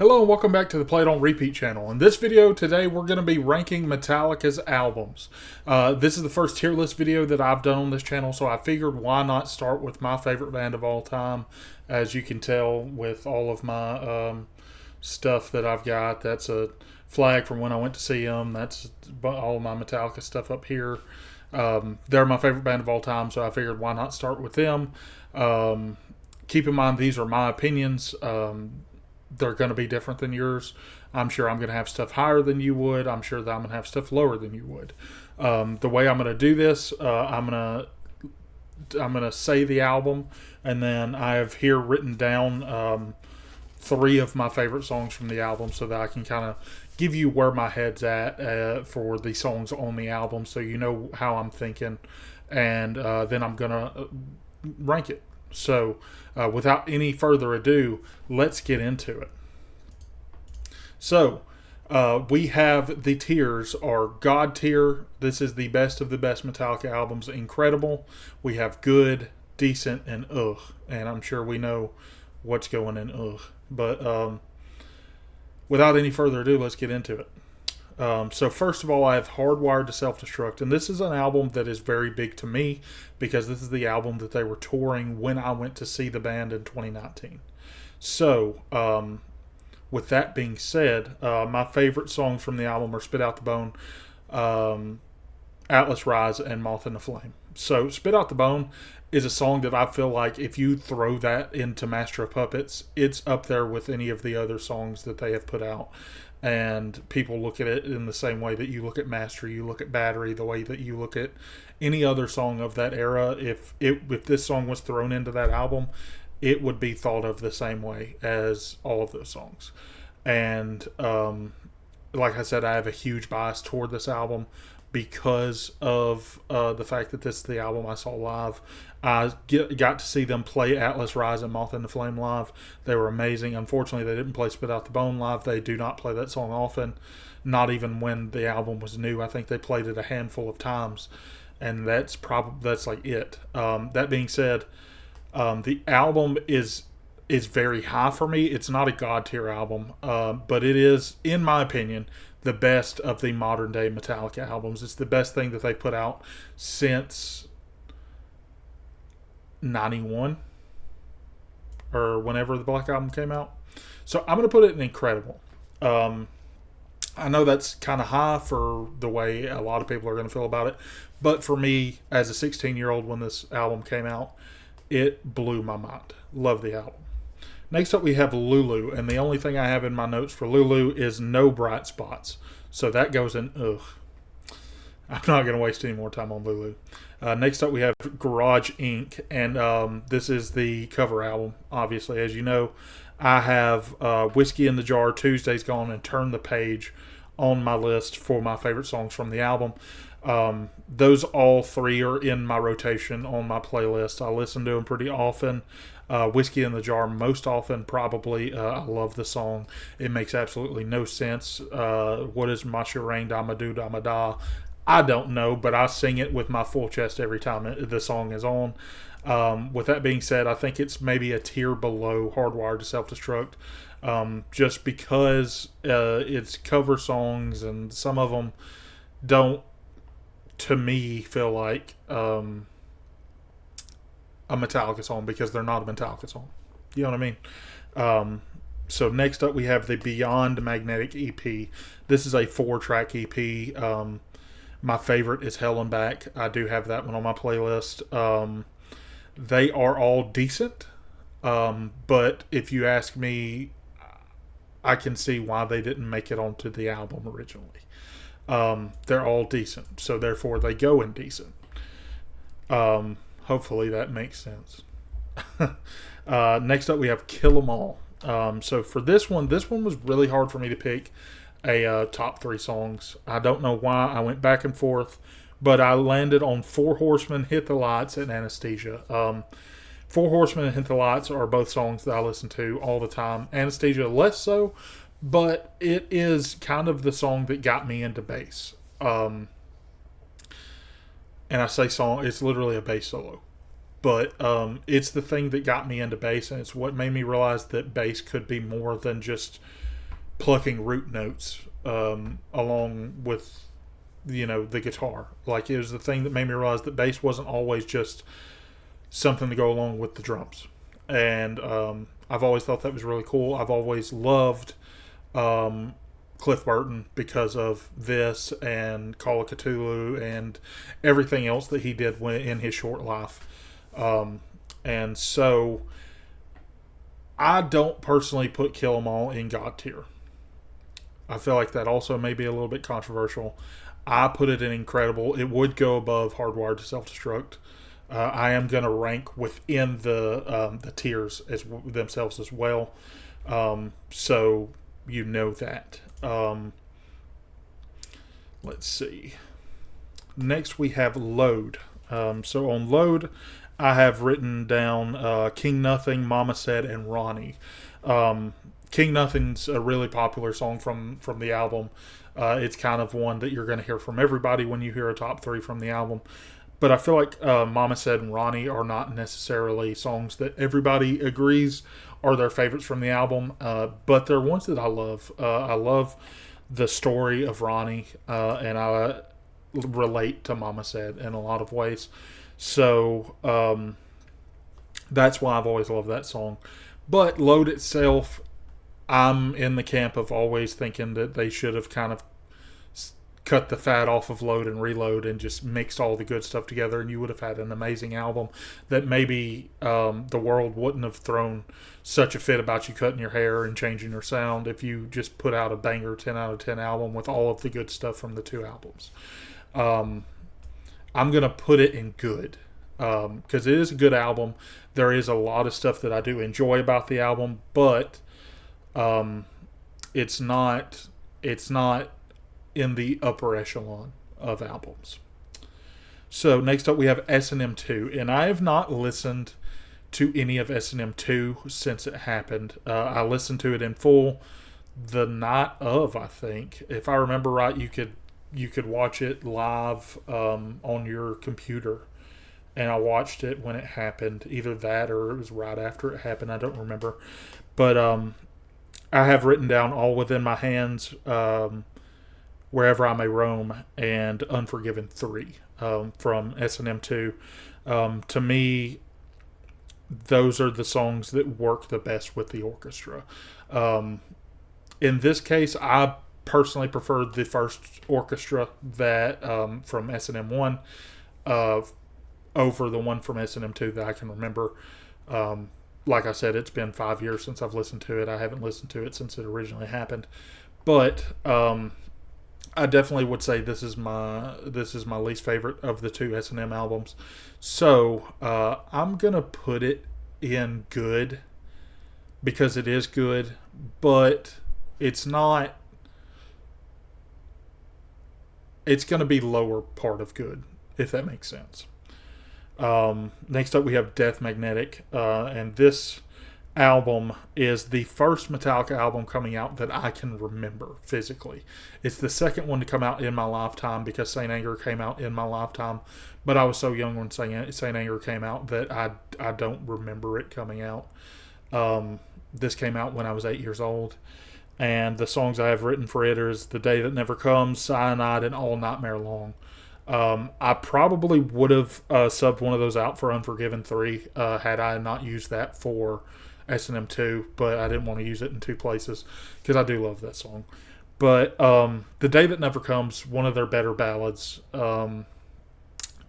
Hello and welcome back to the Play It On Repeat channel. In this video today we're going to be ranking Metallica's albums. This is the first tier list video that I've done on this channel, so I figured why not start with my favorite band of all time. As you can tell with all of my stuff that I've got, that's a flag from when I went to see them. That's all of my Metallica stuff up here. They're my favorite band of all time, so I figured why not start with them. Keep in mind these are my opinions. They're going to be different than yours. I'm sure I'm going to have stuff higher than you would. I'm sure that I'm going to have stuff lower than you would. The way I'm going to do this, I'm going to say the album, and then I have here written down 3 of my favorite songs from the album, so that I can kind of give you where my head's at for the songs on the album, so you know how I'm thinking, and then I'm going to rank it. So, without any further ado, let's get into it. So, we have the tiers are God tier. This is the best of the best Metallica albums. Incredible. We have good, decent, and ugh. And I'm sure we know what's going in ugh. But without any further ado, let's get into it. So first of all, I have Hardwired to Self-Destruct, and this is an album that is very big to me because this is the album that they were touring when I went to see the band in 2019. So, with that being said, my favorite songs from the album are Spit Out the Bone, Atlas Rise, and Moth in the Flame. So, Spit Out the Bone is a song that I feel like if you throw that into Master of Puppets, it's up there with any of the other songs that they have put out. And people look at it in the same way that you look at Master, you look at Battery, the way that you look at any other song of that era. If this song was thrown into that album, it would be thought of the same way as all of those songs. And like I said, I have a huge bias toward this album because of the fact that this is the album I saw live. I got to see them play Atlas Rise and Moth in the Flame live. They were amazing. Unfortunately, they didn't play Spit Out the Bone live. They do not play that song often, not even when the album was new. I think they played it a handful of times, and that's like it. That being said, the album is very high for me. It's not a God tier album, but it is, in my opinion, the best of the modern day Metallica albums. It's the best thing that they put out since 91 or whenever the Black Album came out. So I'm going to put it in incredible. I know that's kind of high for the way a lot of people are going to feel about it, but for me as a 16-year-old when this album came out, it blew my mind. Love the album. Next up we have Lulu, and the only thing I have in my notes for Lulu is no bright spots. So that goes in ugh. I'm not going to waste any more time on Lulu. Next up we have Garage Inc., and this is the cover album, obviously. As you know, I have Whiskey in the Jar, Tuesday's Gone, and Turn the Page on my list for my favorite songs from the album. Those all 3 are in my rotation on my playlist. I listen to them pretty often. Whiskey in the Jar most often, probably. I love the song. It makes absolutely no sense. What is Masha Rain Dama Do Dama Da? I don't know, but I sing it with my full chest every time the song is on. With that being said, I think it's maybe a tier below Hardwired to Self-Destruct, just because it's cover songs and some of them don't, to me, feel like a Metallica song because they're not a Metallica song. You know what I mean? So next up we have the Beyond Magnetic EP. This is a 4-track EP. My favorite is Hell and Back. I do have that one on my playlist. They are all decent, but if you ask me, I can see why they didn't make it onto the album originally. They're all decent, so therefore they go in decent. Hopefully that makes sense. Next up we have Kill 'Em All. So for this one was really hard for me to pick a top 3 songs. I don't know why. I went back and forth, but I landed on Four Horsemen, Hit the Lights, and Anesthesia. Four Horsemen and Hit the Lights are both songs that I listen to all the time. Anesthesia less so, but it is kind of the song that got me into bass. And I say song, it's literally a bass solo. But it's the thing that got me into bass, and it's what made me realize that bass could be more than just plucking root notes along with the guitar. Like, it was the thing that made me realize that bass wasn't always just something to go along with the drums. And I've always thought that was really cool. I've always loved Cliff Burton because of this and Call of Cthulhu and everything else that he did in his short life. And so I don't personally put Kill 'Em All in God tier. I feel like that also may be a little bit controversial. I put it in incredible. It would go above Hardwired to Self-Destruct. I am going to rank within the tiers themselves as well. So you know that. Let's see. Next we have Load. So on Load, I have written down King Nothing, Mama Said, and Ronnie. King Nothing's a really popular song from the album. It's kind of one that you're going to hear from everybody when you hear a top 3 from the album. But I feel like Mama Said and Ronnie are not necessarily songs that everybody agrees are their favorites from the album. But they're ones that I love. I love the story of Ronnie, and I relate to Mama Said in a lot of ways. So that's why I've always loved that song. But Load itself, I'm in the camp of always thinking that they should have kind of cut the fat off of Load and Reload and just mixed all the good stuff together, and you would have had an amazing album that maybe the world wouldn't have thrown such a fit about you cutting your hair and changing your sound if you just put out a banger 10 out of 10 album with all of the good stuff from the 2 albums. I'm going to put it in good because it is a good album. There is a lot of stuff that I do enjoy about the album, but it's not in the upper echelon of albums. So next up we have S&M 2, and I have not listened to any of S&M 2 since it happened. I listened to it in full the night of, I think. If I remember right, you could watch it live on your computer, and I watched it when it happened. Either that or it was right after it happened. I don't remember. But I have written down All Within My Hands, Wherever I May Roam, and Unforgiven 3 from S&M 2. To me, those are the songs that work the best with the orchestra. In this case, I personally prefer the first orchestra that from S&M 1 over the one from S&M 2 that I can remember. Like I said, it's been 5 years since I've listened to it. I haven't listened to it since it originally happened. But I definitely would say this is my least favorite of the 2 S&M albums. So I'm gonna put it in good because it is good, but it's not. It's gonna be lower part of good, if that makes sense. Next up we have Death Magnetic, and this album is the first Metallica album coming out that I can remember physically. It's the second one to come out in my lifetime because Saint Anger came out in my lifetime, but I was so young when Saint Anger came out that I don't remember it coming out. This came out when I was 8 years old, and the songs I have written for it is The Day That Never Comes, Cyanide, and All Nightmare Long. I probably would have subbed one of those out for Unforgiven 3 had I not used that for S&M 2, but I didn't want to use it in 2 places because I do love that song. But The Day That Never Comes, one of their better ballads.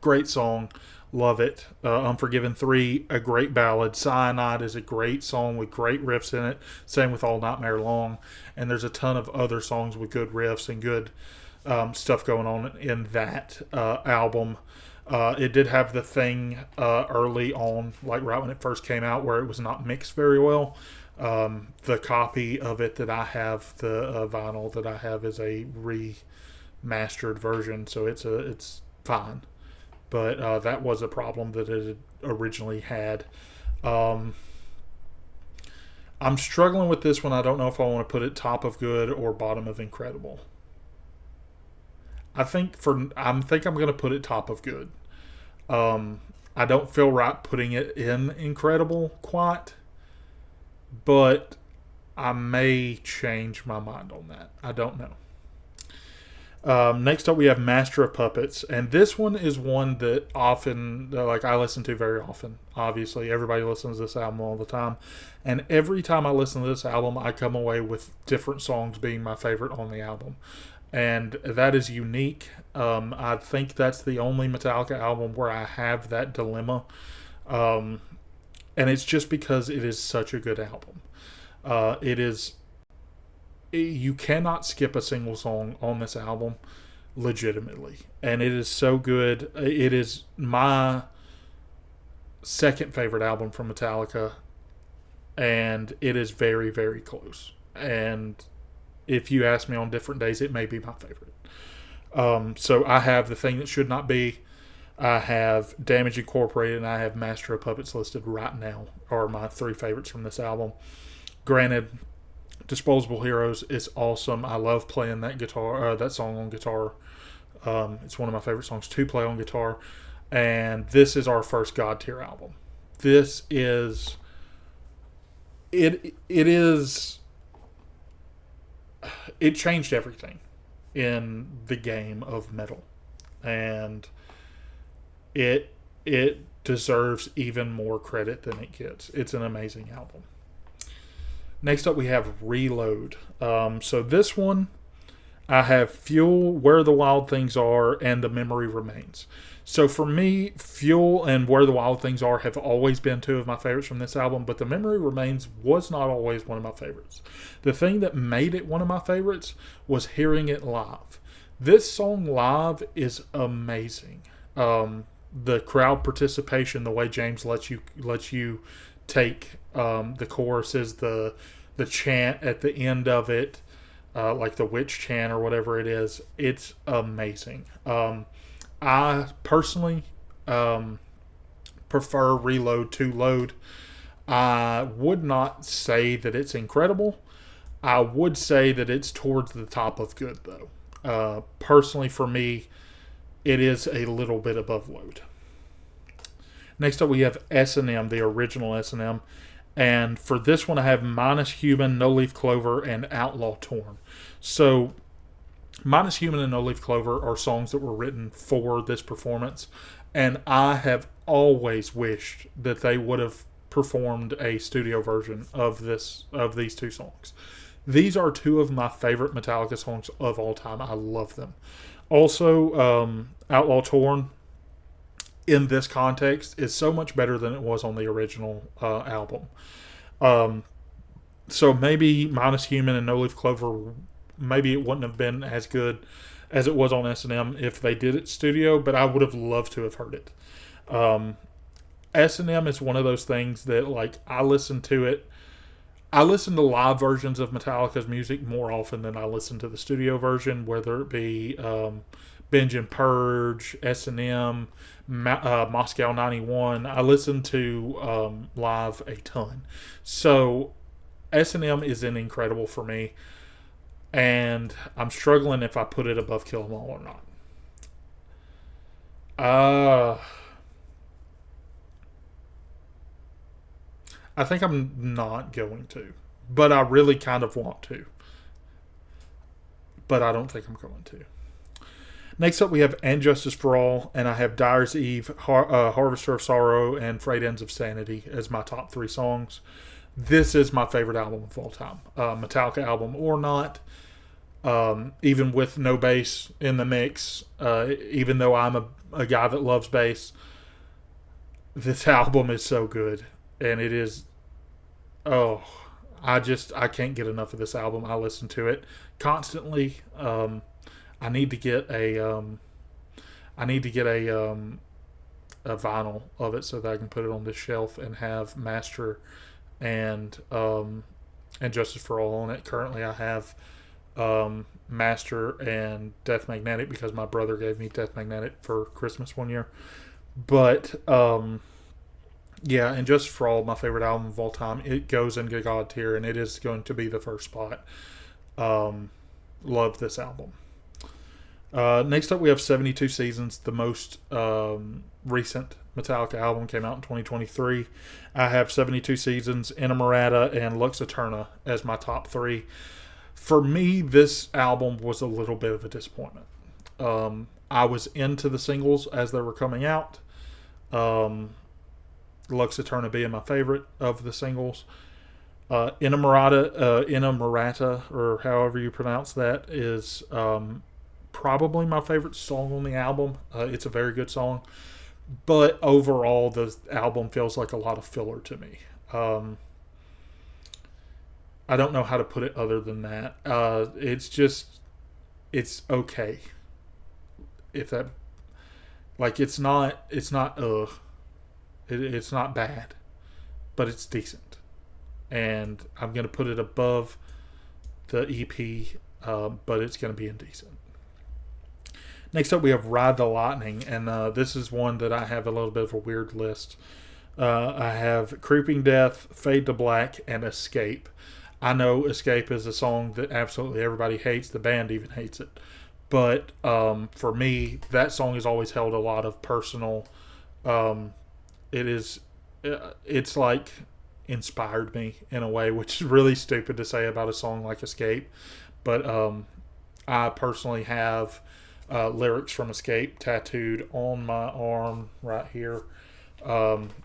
Great song. Love it. Unforgiven 3, a great ballad. Cyanide is a great song with great riffs in it. Same with All Nightmare Long. And there's a ton of other songs with good riffs and good stuff going on in that album. It did have the thing early on, like right when it first came out, where it was not mixed very well. The copy of it that I have, the vinyl that I have, is a remastered version, so it's fine. But that was a problem that it originally had. I'm struggling with this one. I don't know if I want to put it top of good or bottom of incredible. I think I'm going to put it top of good. I don't feel right putting it in incredible quite, but I may change my mind on that. I don't know. Next up, we have Master of Puppets, and this one is one that often, like I listen to very often. Obviously, everybody listens to this album all the time, and every time I listen to this album, I come away with different songs being my favorite on the album, and that is unique. I think that's the only Metallica album where I have that dilemma, um, and it's just because it is such a good album. It is You cannot skip a single song on this album legitimately, and it is so good. It is my second favorite album from Metallica, and it is very, very close. And if you ask me on different days, it may be my favorite. So I have The Thing That Should Not Be, I have Damage Incorporated, and I have Master of Puppets listed right now are my three favorites from this album. Granted, Disposable Heroes is awesome. I love playing that song on guitar. It's one of my favorite songs to play on guitar. And this is our first God tier album. This is it. It changed everything in the game of metal, and it deserves even more credit than it gets. It's an amazing album. Next up, we have Reload. So this one, I have Fuel, Where the Wild Things Are, and The Memory Remains. So for me, Fuel and Where the Wild Things Are have always been two of my favorites from this album, but The Memory Remains was not always one of my favorites. The thing that made it one of my favorites was hearing it live. This song live is amazing. The crowd participation, the way James lets you take the choruses, the chant at the end of it, like the witch chant or whatever it is. It's amazing. I personally prefer Reload to Load. I would not say that it's incredible. I would say that it's towards the top of good, though. Personally, for me, it is a little bit above Load. Next up, we have S&M, the original S&M. And for this one, I have Minus Human, No Leaf Clover, and Outlaw Torn. So, Minus Human and No Leaf Clover are songs that were written for this performance. And I have always wished that they would have performed a studio version of these two songs. These are two of my favorite Metallica songs of all time. I love them. Also, Outlaw Torn, in this context, is so much better than it was on the original album. So maybe Minus Human and No Leaf Clover, maybe it wouldn't have been as good as it was on S&M if they did it studio, but I would have loved to have heard it. S&M is one of those things that, like, I listen to live versions of Metallica's music more often than I listen to the studio version, whether it be Binge and Purge, S&M, Moscow 91. I listen to live a ton. So S&M is an incredible for me, and I'm struggling if I put it above Kill 'Em All or not. I think I'm not going to, but I really kind of want to. But I don't think I'm going to. Next up, we have And Justice for All, and I have Dyer's Eve, Harvester of Sorrow, and Frayed Ends of Sanity as my top three songs. This is my favorite album of all time. Metallica album or not, even with no bass in the mix, even though I'm a guy that loves bass, this album is so good. And it is, I can't get enough of this album. I listen to it constantly. I need to get a vinyl of it so that I can put it on this shelf and have Master and Justice for All on it. Currently, I have Master and Death Magnetic because my brother gave me Death Magnetic for Christmas one year. But yeah, and Justice for All, my favorite album of all time. It goes into God tier, and it is going to be the first spot. Love this album. Next up, we have 72 Seasons, the most recent Metallica album, came out in 2023. I have 72 Seasons, Inamorata, and Lux Eterna as my top three. For me, this album was a little bit of a disappointment. I was into the singles as they were coming out. Um, Lux Eterna being my favorite of the singles. Inamorata, or however you pronounce that, is probably my favorite song on the album. It's a very good song, but overall, the album feels like a lot of filler to me. I don't know how to put it other than that. It's okay. If that, like, it's not bad, but it's decent, and I'm gonna put it above the EP, but it's gonna be indecent. Next up, we have Ride the Lightning, and this is one that I have a little bit of a weird list. I have Creeping Death, Fade to Black, and Escape. I know Escape is a song that absolutely everybody hates. The band even hates it. But for me, that song has always held a lot of personal. Um, it is, it's like inspired me in a way, which is really stupid to say about a song like Escape. But I personally have lyrics from Escape tattooed on my arm right here.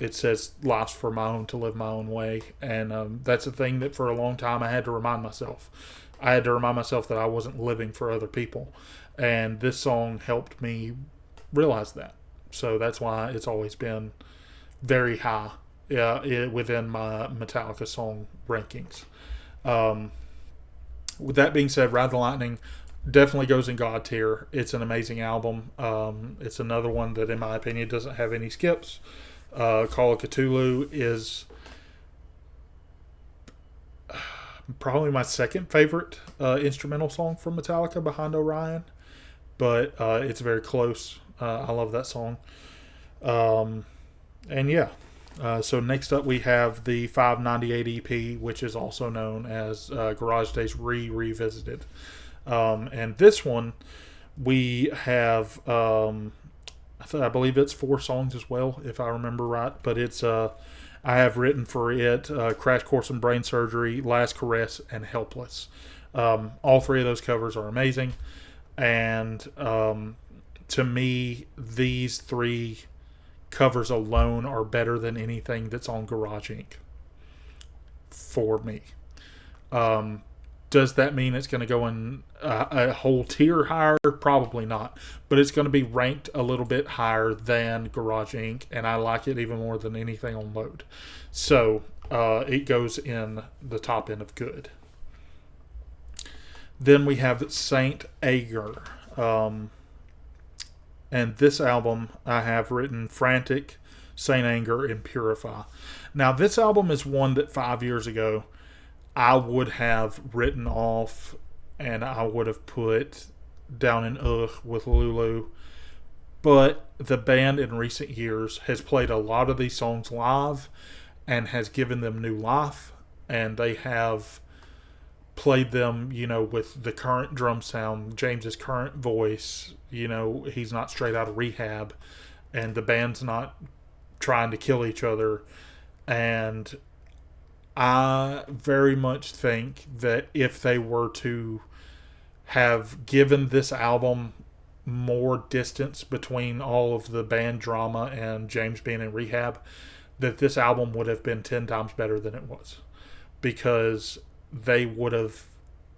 It says "Life's for my own to live my own way," and that's a thing that for a long time I had to remind myself. I had to remind myself that I wasn't living for other people, and this song helped me realize that. So that's why it's always been very high, within my Metallica song rankings. Um, with that being said, Ride the Lightning definitely goes in God tier. It's an amazing album. It's another one that, in my opinion, doesn't have any skips. Call of Cthulhu is probably my second favorite instrumental song from Metallica behind Orion, but it's very close. I love that song. And yeah. So next up we have the 598 EP, which is also known as Garage Days Revisited. And this one, we have, I believe it's 4 songs as well, if I remember right. But it's, I have written for it Crash Course in Brain Surgery, Last Caress, and Helpless. All 3 of those covers are amazing. And to me, these 3 covers alone are better than anything that's on Garage Inc. for me. Does that mean it's going to go in a whole tier higher? Probably not. But it's going to be ranked a little bit higher than Garage Inc. And I like it even more than anything on Load. So it goes in the top end of good. Then we have Saint Ager. And this album I have written Frantic, Saint Anger, and Purify. Now this album is one that 5 years ago I would have written off, and I would have put down in with Lulu. But the band in recent years has played a lot of these songs live and has given them new life. And they have played them, with the current drum sound, James's current voice. He's not straight out of rehab, and the band's not trying to kill each other. And I very much think that if they were to have given this album more distance between all of the band drama and James being in rehab, that this album would have been 10 times better than it was. Because they would have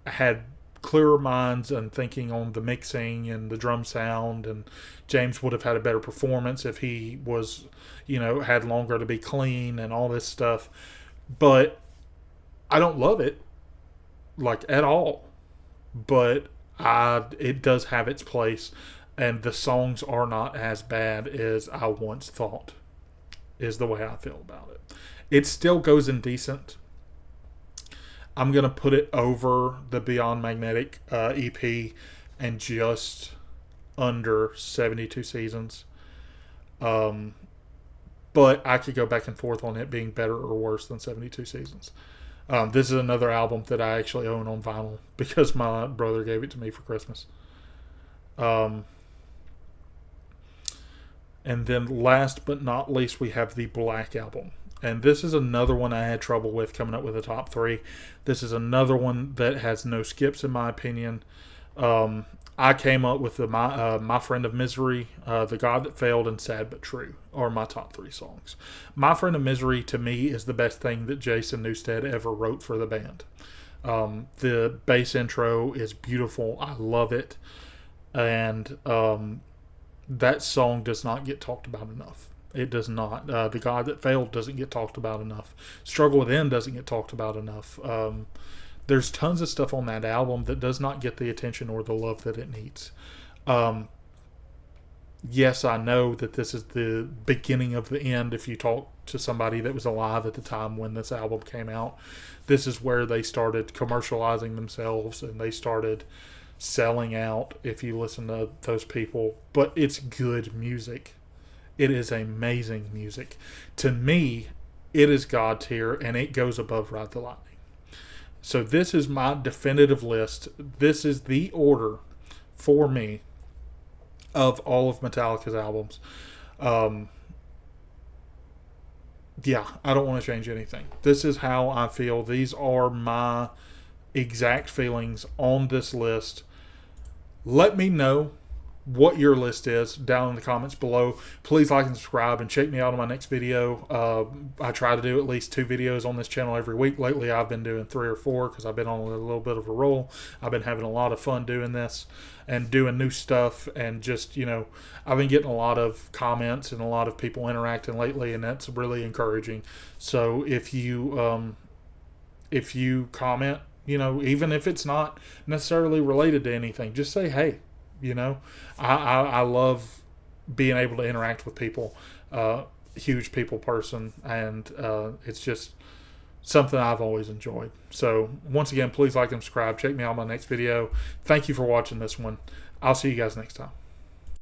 had clearer minds and thinking on the mixing and the drum sound, and James would have had a better performance if he was, had longer to be clean and all this stuff. But I don't love it, like, at all. But it does have its place, and the songs are not as bad as I once thought, is the way I feel about it. It still goes in decent. I'm going to put it over the Beyond Magnetic EP and just under 72 Seasons. But I could go back and forth on it being better or worse than 72 Seasons. This is another album that I actually own on vinyl because my brother gave it to me for Christmas. Um, and then last but not least, we have the Black Album. And this is another one I had trouble with coming up with a top three. This is another one that has no skips, in my opinion. I came up with My Friend of Misery, The God That Failed, and Sad But True are my top three songs. My Friend of Misery, to me, is the best thing that Jason Newsted ever wrote for the band. The bass intro is beautiful. I love it. And that song does not get talked about enough. It does not. The God That Failed doesn't get talked about enough. Struggle Within doesn't get talked about enough. There's tons of stuff on that album that does not get the attention or the love that it needs. Yes, I know that this is the beginning of the end. If you talk to somebody that was alive at the time when this album came out, this is where they started commercializing themselves and they started selling out, if you listen to those people. But it's good music. It is amazing music. To me, it is God tier, and it goes above Ride the Lightning. So this is my definitive list. This is the order for me of all of Metallica's albums. Yeah, I don't want to change anything. This is how I feel. These are my exact feelings on this list. Let me know what your list is down in the comments below. Please like and subscribe and check me out on my next video. I try to do at least 2 videos on this channel every week. Lately I've been doing 3 or 4 because I've been on a little bit of a roll. I've been having a lot of fun doing this and doing new stuff, and just, I've been getting a lot of comments and a lot of people interacting lately, and that's really encouraging. So if you comment, even if it's not necessarily related to anything, just say hey. I love being able to interact with people. Huge people person, and it's just something I've always enjoyed. So once again, please like and subscribe. Check me out on my next video. Thank you for watching this one. I'll see you guys next time.